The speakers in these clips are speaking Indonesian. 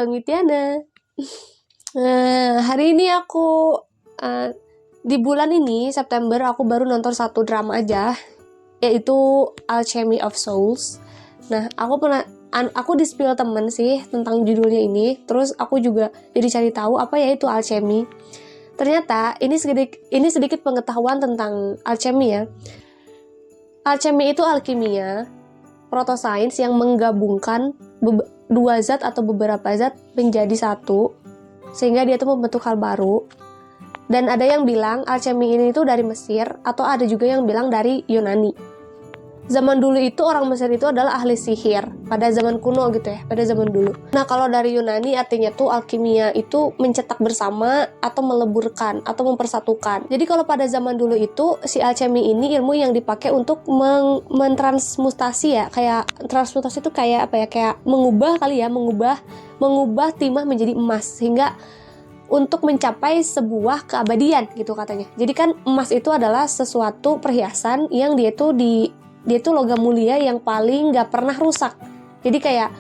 welcome Tiana. Hari ini aku di bulan ini September aku baru nonton satu drama aja, yaitu Alchemy of Souls. Nah, aku di-spill temen sih tentang judulnya ini, terus aku juga jadi cari tahu apa ya itu alchemy. Ternyata ini sedikit pengetahuan tentang alchemy ya. Alchemy itu alkimia, protosains yang menggabungkan dua zat atau beberapa zat menjadi satu, sehingga dia tuh membentuk hal baru. Dan ada yang bilang alchemy ini tuh dari Mesir, atau ada juga yang bilang dari Yunani. Zaman dulu itu orang Mesir itu adalah ahli sihir, pada zaman kuno gitu ya, pada zaman dulu. Nah, kalau dari Yunani artinya tuh alkimia itu mencetak bersama atau meleburkan atau mempersatukan. Jadi kalau pada zaman dulu itu si alchemy ini ilmu yang dipakai untuk mentransmutasi ya, kayak transmutasi itu kayak apa ya, kayak mengubah kali ya, mengubah timah menjadi emas, sehingga untuk mencapai sebuah keabadian gitu katanya. Jadi kan emas itu adalah sesuatu perhiasan yang dia tuh logam mulia yang paling gak pernah rusak. Jadi kayak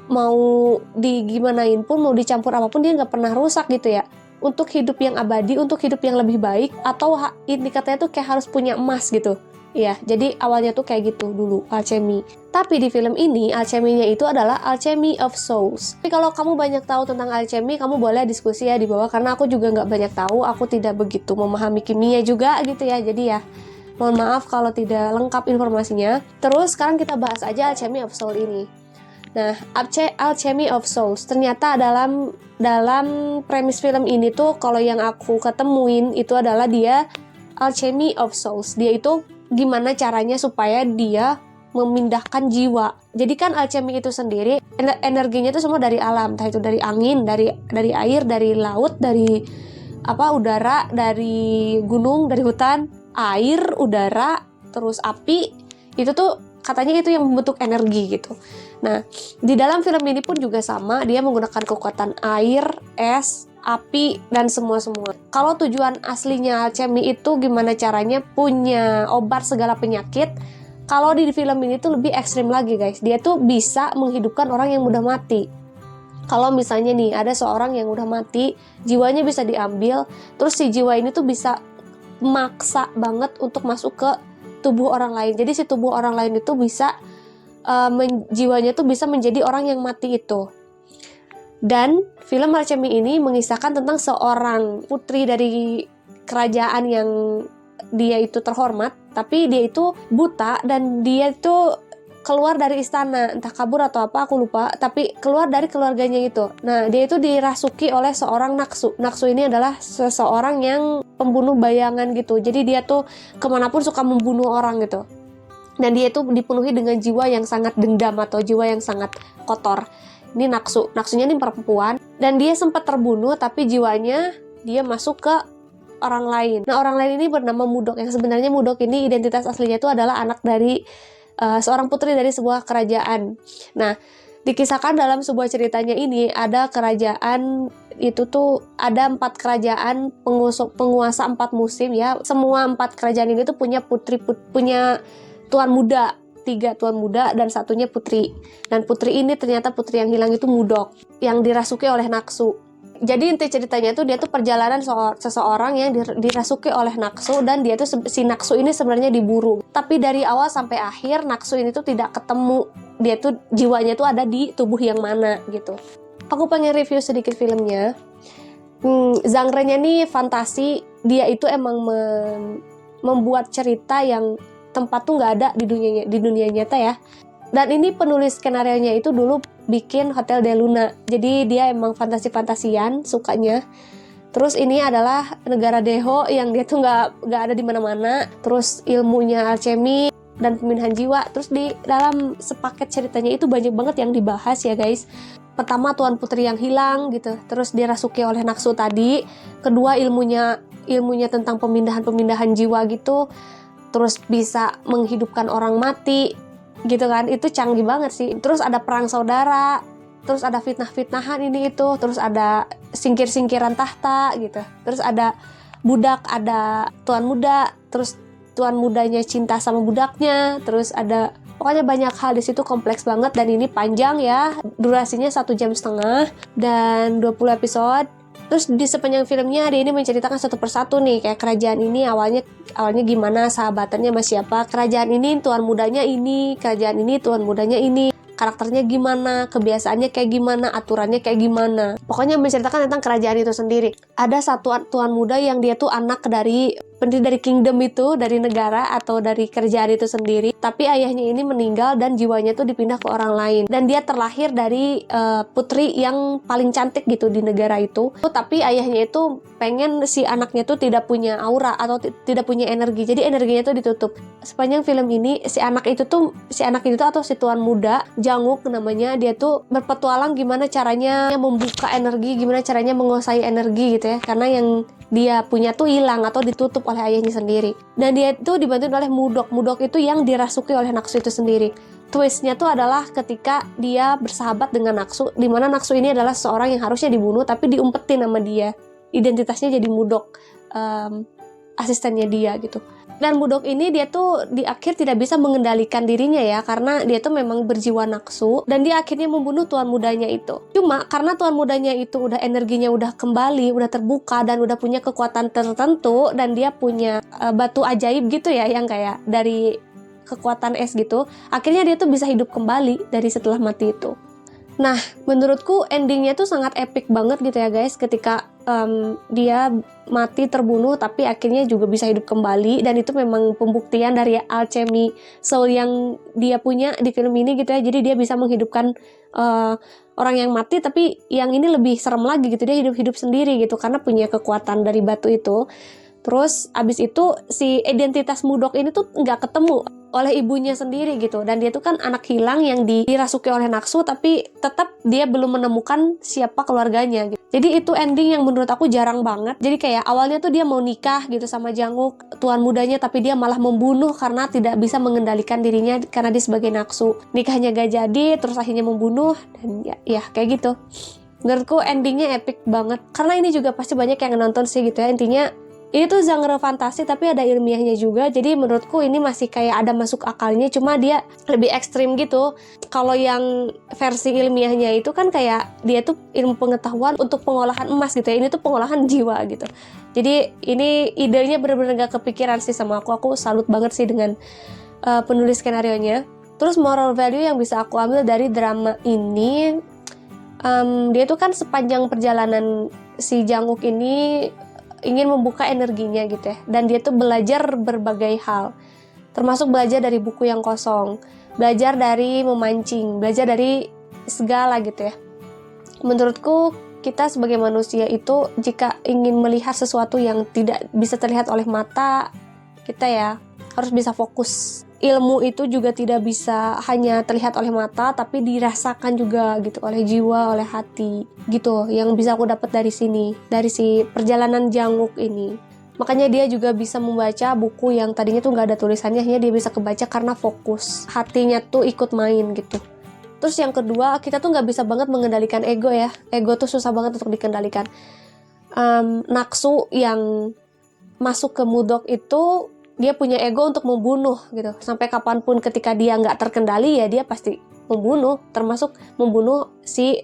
mau digimanain pun, mau dicampur apapun dia gak pernah rusak gitu ya. Untuk hidup yang abadi, untuk hidup yang lebih baik, atau ini katanya tuh kayak harus punya emas gitu. Iya, jadi awalnya tuh kayak gitu dulu alchemy. Tapi di film ini alchemy-nya itu adalah Alchemy of Souls. Tapi kalau kamu banyak tahu tentang alchemy, kamu boleh diskusi ya di bawah, karena aku juga nggak banyak tahu, aku tidak begitu memahami kimia juga gitu ya. Jadi ya mohon maaf kalau tidak lengkap informasinya. Terus sekarang kita bahas aja Alchemy of Souls ini. Nah, Alchemy of Souls ternyata dalam premis film ini tuh, kalau yang aku ketemuin itu adalah dia Alchemy of Souls. Dia itu gimana caranya supaya dia memindahkan jiwa. Jadi kan alchemy itu sendiri energinya itu semua dari alam, entah itu dari angin, dari air, dari laut, dari udara, dari gunung, dari hutan, air, udara, terus api. Itu tuh katanya itu yang membentuk energi gitu. Nah, di dalam film ini pun juga sama, dia menggunakan kekuatan air, es, api, dan semua. Kalau tujuan aslinya alchemy itu gimana caranya punya obat segala penyakit, kalau di film ini tuh lebih ekstrim lagi guys. Dia tuh bisa menghidupkan orang yang udah mati. Kalau misalnya nih ada seorang yang udah mati, jiwanya bisa diambil, terus si jiwa ini tuh bisa maksa banget untuk masuk ke tubuh orang lain. Jadi si tubuh orang lain itu bisa jiwanya tuh bisa menjadi orang yang mati itu. Dan film Alchemy ini mengisahkan tentang seorang putri dari kerajaan yang dia itu terhormat, tapi dia itu buta dan dia itu keluar dari istana, entah kabur atau apa aku lupa, tapi keluar dari keluarganya itu. Nah, dia itu dirasuki oleh seorang naksu. Naksu ini adalah seseorang yang pembunuh bayangan gitu. Jadi dia tuh kemanapun suka membunuh orang gitu. Dan dia itu dipenuhi dengan jiwa yang sangat dendam atau jiwa yang sangat kotor. Ini naksunya ini perempuan, dan dia sempat terbunuh tapi jiwanya dia masuk ke orang lain. Nah, orang lain ini bernama Mudok, yang sebenarnya Mudok ini identitas aslinya itu adalah anak dari seorang putri dari sebuah kerajaan. Nah, dikisahkan dalam sebuah ceritanya ini ada kerajaan itu tuh ada 4 kerajaan penguasa 4 musim ya. Semua 4 kerajaan ini tuh punya punya tuan muda. 3 tuan muda dan satunya putri. Dan putri ini ternyata putri yang hilang itu Mudok, yang dirasuki oleh naksu. Jadi inti ceritanya tuh dia tuh perjalanan seseorang yang dirasuki oleh naksu, dan dia tuh si naksu ini sebenarnya diburu. Tapi dari awal sampai akhir naksu ini tuh tidak ketemu. Dia tuh jiwanya tuh ada di tubuh yang mana gitu. Aku pengen review sedikit filmnya. Genre-nya nih fantasi. Dia itu emang membuat cerita yang tempat tuh nggak ada di dunia nyata ya. Dan ini penulis skenario-nya itu dulu bikin Hotel de Luna. Jadi dia emang fantasi-fantasian sukanya. Terus ini adalah negara Deho yang dia tuh nggak ada di mana-mana. Terus ilmunya alchemy dan pemindahan jiwa. Terus di dalam sepaket ceritanya itu banyak banget yang dibahas ya guys. Pertama tuan putri yang hilang gitu. Terus dirasuki oleh naksu tadi. Kedua ilmunya tentang pemindahan jiwa gitu. Terus bisa menghidupkan orang mati gitu kan, itu canggih banget sih. Terus ada perang saudara, terus ada fitnah-fitnahan ini itu, terus ada singkir-singkiran tahta gitu, terus ada budak, ada tuan muda, terus tuan mudanya cinta sama budaknya, terus ada Pokoknya banyak hal di situ, kompleks banget, dan ini panjang ya, durasinya 1,5 jam dan 20 episode. Terus di sepanjang filmnya dia ini menceritakan satu persatu nih, kayak kerajaan ini awalnya gimana, sahabatannya sama siapa, kerajaan ini tuan mudanya ini, kerajaan ini tuan mudanya ini, karakternya gimana, kebiasaannya kayak gimana, aturannya kayak gimana. Pokoknya menceritakan tentang kerajaan itu sendiri. Ada satu tuan muda yang dia tuh anak dari pendiri dari kingdom itu, dari negara atau dari kerajaan itu sendiri. Tapi ayahnya ini meninggal dan jiwanya tuh dipindah ke orang lain. Dan dia terlahir dari putri yang paling cantik gitu di negara itu. Tapi ayahnya itu pengen si anaknya tuh tidak punya aura atau tidak punya energi. Jadi energinya tuh ditutup. Sepanjang film ini si anak itu tuh atau si tuan muda Janguk namanya, dia tuh berpetualang gimana caranya membuka energi, gimana caranya menguasai energi gitu ya. Karena yang dia punya tuh hilang atau ditutup oleh ayahnya sendiri. Dan dia itu dibantu oleh Mudok. Mudok itu yang dirasuki oleh Naksu itu sendiri. Twistnya tuh adalah ketika dia bersahabat dengan Naksu, di mana Naksu ini adalah seorang yang harusnya dibunuh tapi diumpetin sama dia. Identitasnya jadi Mudok, asistennya dia gitu. Dan Mudok ini dia tuh di akhir tidak bisa mengendalikan dirinya ya, karena dia tuh memang berjiwa naksu dan dia akhirnya membunuh tuan mudanya itu. Cuma karena tuan mudanya itu udah energinya udah kembali, udah terbuka dan udah punya kekuatan tertentu, dan dia punya batu ajaib gitu ya yang kayak dari kekuatan es gitu. Akhirnya dia tuh bisa hidup kembali dari setelah mati itu. Nah, menurutku endingnya tuh sangat epic banget gitu ya guys, ketika dia mati terbunuh tapi akhirnya juga bisa hidup kembali, dan itu memang pembuktian dari alchemy soul yang dia punya di film ini gitu ya. Jadi dia bisa menghidupkan orang yang mati, tapi yang ini lebih serem lagi gitu, dia hidup-hidup sendiri gitu karena punya kekuatan dari batu itu. Terus abis itu si identitas Mudok ini tuh nggak ketemu oleh ibunya sendiri gitu, dan dia tuh kan anak hilang yang dirasuki oleh Naksu, tapi tetap dia belum menemukan siapa keluarganya gitu. Jadi itu ending yang menurut aku jarang banget. Jadi kayak awalnya tuh dia mau nikah gitu sama Janguk, tuan mudanya, tapi dia malah membunuh karena tidak bisa mengendalikan dirinya karena dia sebagai Naksu. Nikahnya gak jadi, terus akhirnya membunuh, dan ya kayak gitu. Menurutku endingnya epic banget, karena ini juga pasti banyak yang nonton sih gitu ya. Intinya ini tuh genre fantasi tapi ada ilmiahnya juga, jadi menurutku ini masih kayak ada masuk akalnya, cuma dia lebih ekstrim gitu. Kalau yang versi ilmiahnya itu kan kayak dia tuh ilmu pengetahuan untuk pengolahan emas gitu ya, ini tuh pengolahan jiwa gitu. Jadi ini idenya bener-bener gak kepikiran sih sama aku salut banget sih dengan penulis skenarionya. Terus moral value yang bisa aku ambil dari drama ini, dia tuh kan sepanjang perjalanan si Janguk ini ingin membuka energinya gitu ya, dan dia tuh belajar berbagai hal, termasuk belajar dari buku yang kosong, belajar dari memancing, belajar dari segala gitu ya. Menurutku kita sebagai manusia itu jika ingin melihat sesuatu yang tidak bisa terlihat oleh mata, kita ya harus bisa fokus. Ilmu itu juga tidak bisa hanya terlihat oleh mata, tapi dirasakan juga gitu oleh jiwa, oleh hati gitu. Yang bisa aku dapat dari sini, dari si perjalanan Janguk ini. Makanya dia juga bisa membaca buku yang tadinya tuh nggak ada tulisannya, hanya dia bisa kebaca karena fokus. Hatinya tuh ikut main gitu. Terus yang kedua, kita tuh nggak bisa banget mengendalikan ego ya. Ego tuh susah banget untuk dikendalikan. Naksu yang masuk ke Mudok itu, dia punya ego untuk membunuh gitu. Sampai kapanpun ketika dia nggak terkendali ya dia pasti membunuh, termasuk membunuh si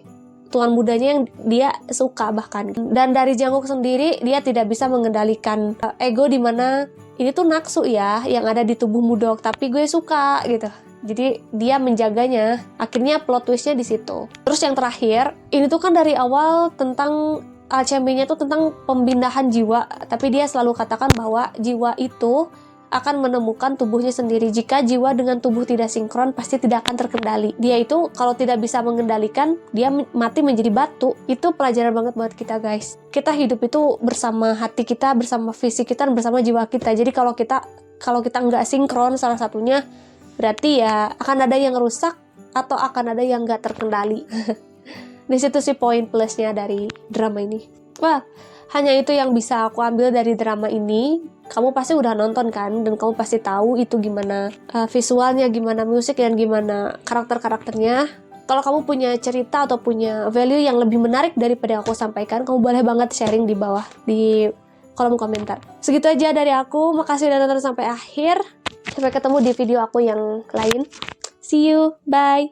tuan mudanya yang dia suka bahkan. Dan dari Janguk sendiri dia tidak bisa mengendalikan ego, dimana ini tuh naksu ya yang ada di tubuh Mudok, tapi gue suka gitu. Jadi dia menjaganya. Akhirnya plot twistnya di situ. Terus yang terakhir, ini tuh kan dari awal tentang alchemy-nya tuh tentang pemindahan jiwa, tapi dia selalu katakan bahwa jiwa itu akan menemukan tubuhnya sendiri. Jika jiwa dengan tubuh tidak sinkron, pasti tidak akan terkendali. Dia itu kalau tidak bisa mengendalikan, dia mati menjadi batu. Itu pelajaran banget buat kita guys. Kita hidup itu bersama hati kita, bersama fisik kita, dan bersama jiwa kita. Jadi kalau kita nggak sinkron salah satunya, berarti ya akan ada yang rusak atau akan ada yang nggak terkendali. Di situ sih poin plusnya dari drama ini. Wah, hanya itu yang bisa aku ambil dari drama ini. Kamu pasti udah nonton kan, dan kamu pasti tahu itu gimana visualnya, gimana musik, dan gimana karakter-karakternya. Kalau kamu punya cerita atau punya value yang lebih menarik daripada aku sampaikan, kamu boleh banget sharing di bawah di kolom komentar. Segitu aja dari aku. Makasih udah nonton sampai akhir. Sampai ketemu di video aku yang lain. See you, bye.